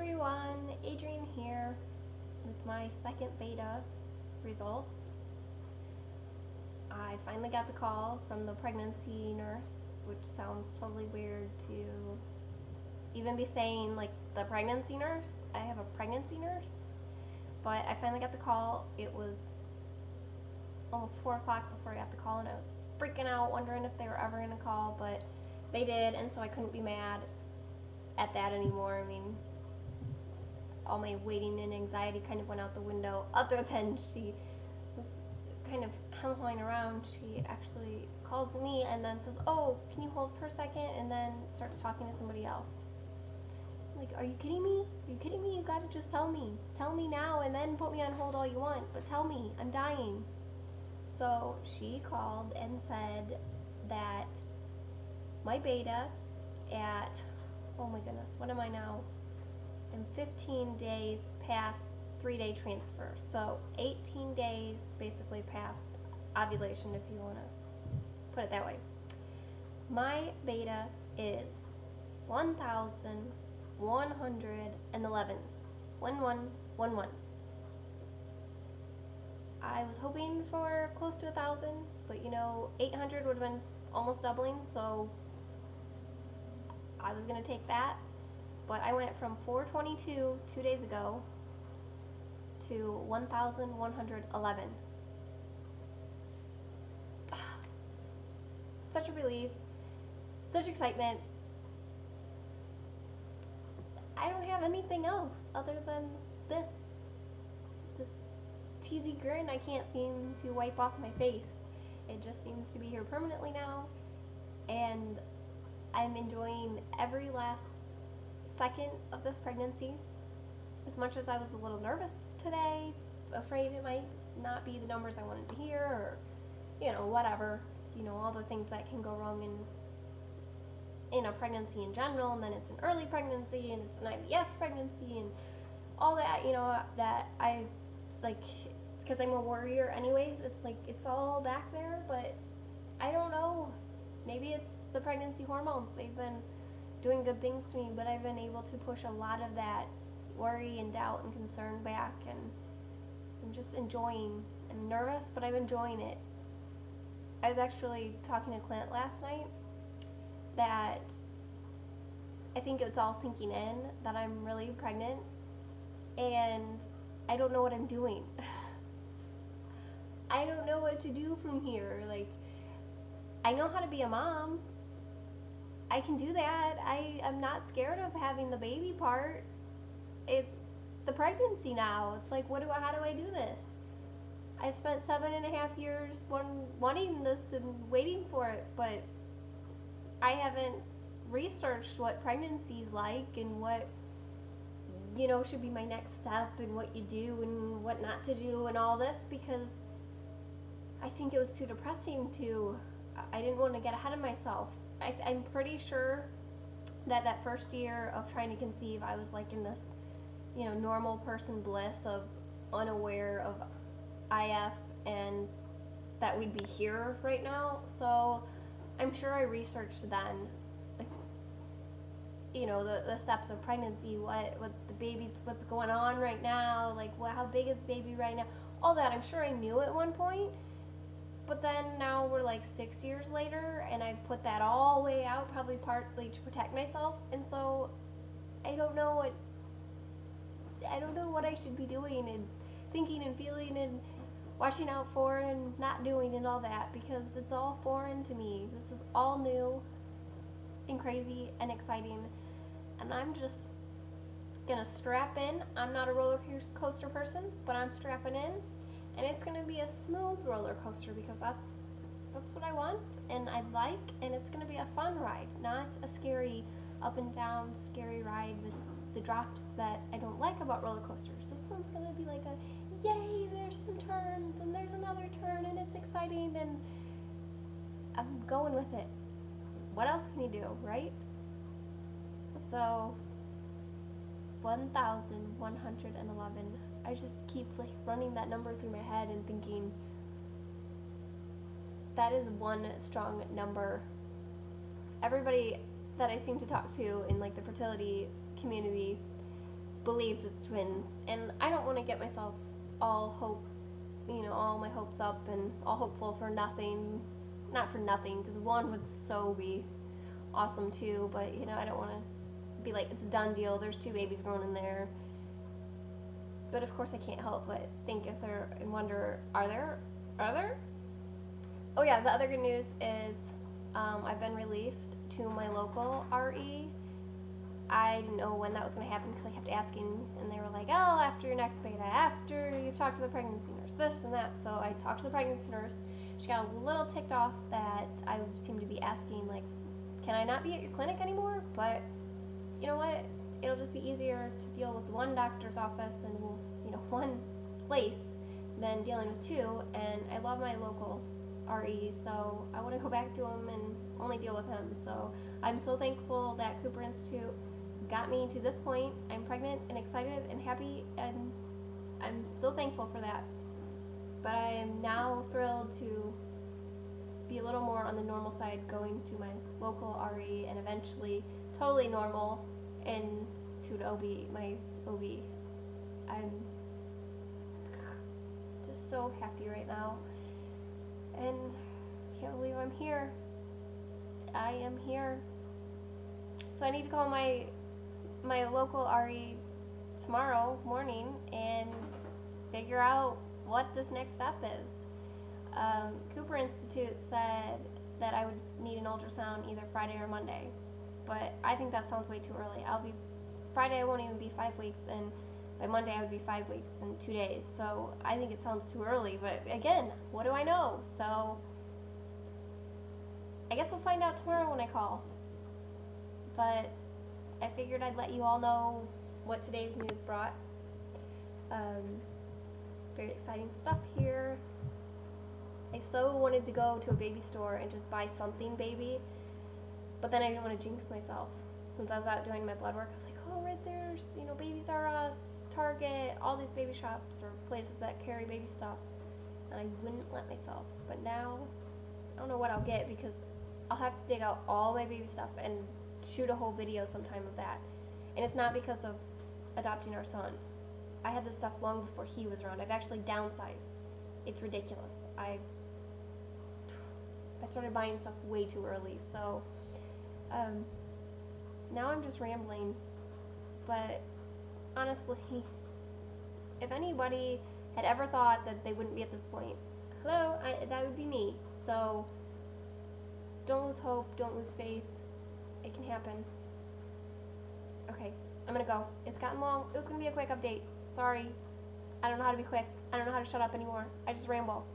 everyone, Adrienne here with my second beta results. I finally got the call from the pregnancy nurse, which sounds totally weird to even be saying like the pregnancy nurse. I have a pregnancy nurse, but I finally got the call. It was almost 4 o'clock before I got the call, and I was freaking out wondering if they were ever going to call, but they did, and so I couldn't be mad at that anymore. I mean, all my waiting and anxiety kind of went out the window, other than she was kind of hemming around. She actually calls me and then says, "Oh, can you hold for a second?" and then starts talking to somebody else. I'm like, are you kidding me? Are you kidding me? You gotta just tell me. Tell me now, and then put me on hold all you want, but tell me, I'm dying. So she called and said that my beta at, oh my goodness, what am I now? I'm 15 days past 3-day transfer. So 18 days basically past ovulation, if you want to put it that way. My beta is 1,111. 1111. I was hoping for close to 1,000, but 800 would have been almost doubling, so I was going to take that. But I went from 422 2 days ago to 1,111. Such a relief, such excitement. I don't have anything else other than this cheesy grin I can't seem to wipe off my face. It just seems to be here permanently now, and I'm enjoying every last second of this pregnancy. As much as I was a little nervous today, afraid it might not be the numbers I wanted to hear, or whatever, all the things that can go wrong in a pregnancy in general, and then it's an early pregnancy and it's an IVF pregnancy and all that, that I like, because I'm a warrior anyways, it's like it's all back there. But I don't know, maybe it's the pregnancy hormones. They've been doing good things to me, but I've been able to push a lot of that worry and doubt and concern back, and I'm just enjoying. I'm nervous, but I'm enjoying it. I was actually talking to Clint last night that I think it's all sinking in that I'm really pregnant, and I don't know what I'm doing. I don't know what to do from here. Like, I know how to be a mom. I can do that. I'm not scared of having the baby part. It's the pregnancy now. It's like, how do I do this? I spent 7.5 years wanting this and waiting for it, but I haven't researched what pregnancy is like and what should be my next step and what you do and what not to do and all this, because I think it was too depressing I didn't want to get ahead of myself. I'm pretty sure that first year of trying to conceive, I was like in this, normal person bliss of unaware of IF and that we'd be here right now. So I'm sure I researched then, like, the steps of pregnancy, what the baby's, what's going on right now, like how big is the baby right now, all that. I'm sure I knew at one point. But then now we're like 6 years later, and I've put that all the way out, probably partly to protect myself. And so I don't know what I should be doing and thinking and feeling and watching out for and not doing and all that, because it's all foreign to me. This is all new and crazy and exciting, and I'm just gonna strap in. I'm not a roller coaster person, but I'm strapping in. And it's going to be a smooth roller coaster, because that's what I want and I like, and it's going to be a fun ride, not a scary up and down scary ride with the drops that I don't like about roller coasters. This one's going to be like a yay, there's some turns and there's another turn and it's exciting, and I'm going with it. What else can you do, right? So 1,111. I just keep like running that number through my head and thinking, that is one strong number. Everybody that I seem to talk to in like the fertility community believes it's twins, and I don't want to get myself all hope, all my hopes up and all hopeful for nothing. Not for nothing, because one would so be awesome too, but I don't want to be like, it's a done deal, there's 2 babies growing in there. But of course I can't help but think if they're, and wonder, are there? Oh yeah, the other good news is I've been released to my local RE. I didn't know when that was going to happen because I kept asking, and they were like, oh, after your next beta, after you've talked to the pregnancy nurse, this and that. So I talked to the pregnancy nurse. She got a little ticked off that I seemed to be asking, like, can I not be at your clinic anymore? But you know what? It'll just be easier to deal with one doctor's office and, one place than dealing with 2. And I love my local RE, so I want to go back to him and only deal with him. So I'm so thankful that Cooper Institute got me to this point. I'm pregnant and excited and happy, and I'm so thankful for that. But I am now thrilled to be a little more on the normal side, going to my local RE and eventually totally normal and to an OB, my OB. I'm just so happy right now, and can't believe I'm here. I am here. So I need to call my local RE tomorrow morning and figure out what this next step is. Cooper Institute said that I would need an ultrasound either Friday or Monday, but I think that sounds way too early. Friday I won't even be 5 weeks, and by Monday I would be 5 weeks and 2 days, so I think it sounds too early, but again, what do I know? So I guess we'll find out tomorrow when I call. But I figured I'd let you all know what today's news brought. Very exciting stuff here. I so wanted to go to a baby store and just buy something baby, but then I didn't want to jinx myself. Since I was out doing my blood work, I was like, oh, right there's, Babies R Us, Target, all these baby shops or places that carry baby stuff. And I wouldn't let myself. But now, I don't know what I'll get, because I'll have to dig out all my baby stuff and shoot a whole video sometime of that. And it's not because of adopting our son. I had this stuff long before he was around. I've actually downsized. It's ridiculous. I started buying stuff way too early, so now I'm just rambling. But honestly, if anybody had ever thought that they wouldn't be at this point, hello, that would be me. So don't lose hope, don't lose faith. It can happen. Okay, I'm gonna go. It's gotten long. It was gonna be a quick update. Sorry. I don't know how to be quick. I don't know how to shut up anymore. I just ramble.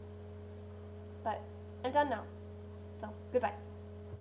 But I'm done now. So, goodbye.